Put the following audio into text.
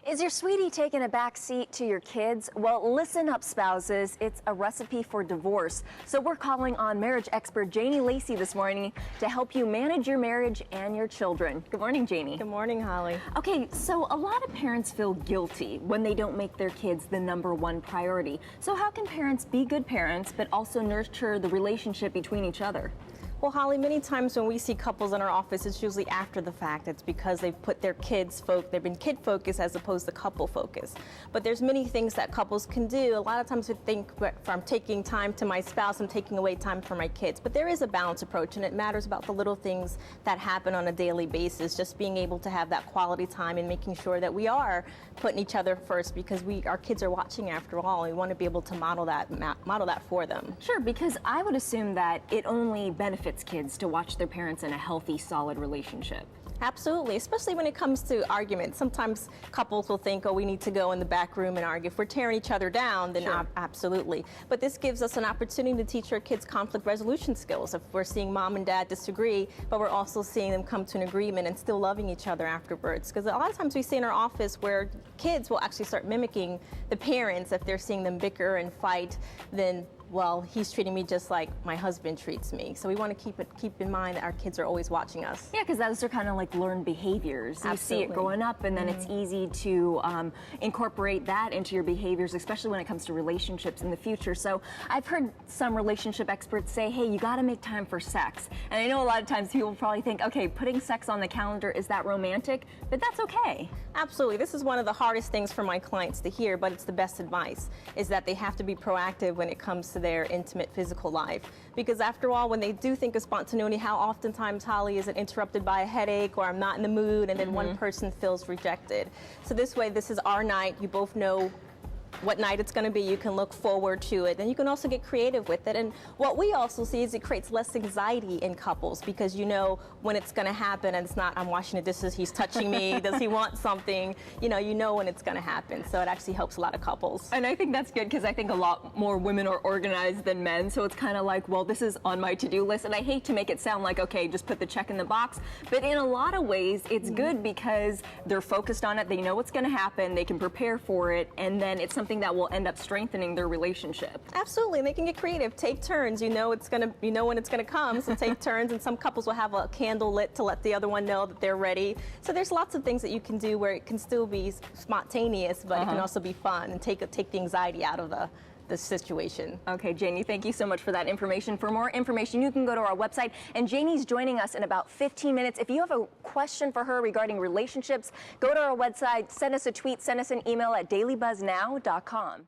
Is your sweetie taking a back seat to your kids? Well, listen up, spouses. It's a recipe for divorce. So we're calling on marriage expert Janie Lacey this morning to help you manage your marriage and your children. Good morning, Janie. Good morning, Holly. Okay, so a lot of parents feel guilty when they don't make their kids the #1 priority. So how can parents be good parents but also nurture the relationship between each other? Well, Holly, many times when we see couples in our office, it's usually after the fact. It's because they've put their they've been kid focused as opposed to couple focused. But there's many things that couples can do. A lot of times we think, if I'm taking time to my spouse, I'm taking away time from my kids. But there is a balanced approach, and it matters about the little things that happen on a daily basis. Just being able to have that quality time and making sure that we are putting each other first, because our kids are watching after all, and we want to be able to model that for them. Sure, because I would assume that it only benefits kids to watch their parents in a healthy, solid relationship. Absolutely, especially when it comes to arguments. Sometimes couples will think, oh, we need to go in the back room and argue. If we're tearing each other down, then Sure. Absolutely. But this gives us an opportunity to teach our kids conflict resolution skills. If we're seeing mom and dad disagree, but we're also seeing them come to an agreement and still loving each other afterwards. Because a lot of times we see in our office where kids will actually start mimicking the parents. If they're seeing them bicker and fight, then well, he's treating me just like my husband treats me. So we want to keep in mind that our kids are always watching us. Yeah, because those are kind of like learned behaviors. You see it growing up, and then it's easy to incorporate that into your behaviors, especially when it comes to relationships in the future. So I've heard some relationship experts say, hey, you got to make time for sex. And I know a lot of times people probably think, okay, putting sex on the calendar, is that romantic? But that's okay. Absolutely. This is one of the hardest things for my clients to hear, but it's the best advice, is that they have to be proactive when it comes to their intimate physical life. Because after all, when they do think of spontaneity, how oftentimes, Holly, is it interrupted by a headache or I'm not in the mood, and then one person feels rejected. So this way, this is our night. You both know what night it's going to be. You can look forward to it, and you can also get creative with it. And what we also see is it creates less anxiety in couples, because you know when it's going to happen, and it's not, I'm washing the dishes, he's touching me, does he want something? You know when it's going to happen. So it actually helps a lot of couples. And I think that's good, because I think a lot more women are organized than men. So it's kind of like, well, this is on my to-do list. And I hate to make it sound like, okay, just put the check in the box. But in a lot of ways, it's good because they're focused on it. They know what's going to happen. They can prepare for it. And then it's something that will end up strengthening their relationship. Absolutely, and they can get creative. Take turns. You know when it's gonna come. So take turns, and some couples will have a candle lit to let the other one know that they're ready. So there's lots of things that you can do where it can still be spontaneous, but it can also be fun and take the anxiety out of the situation. Okay, Janie, thank you so much for that information. For more information, you can go to our website, and Janie's joining us in about 15 minutes. If you have a question for her regarding relationships, go to our website, send us a tweet, send us an email at dailybuzznow.com.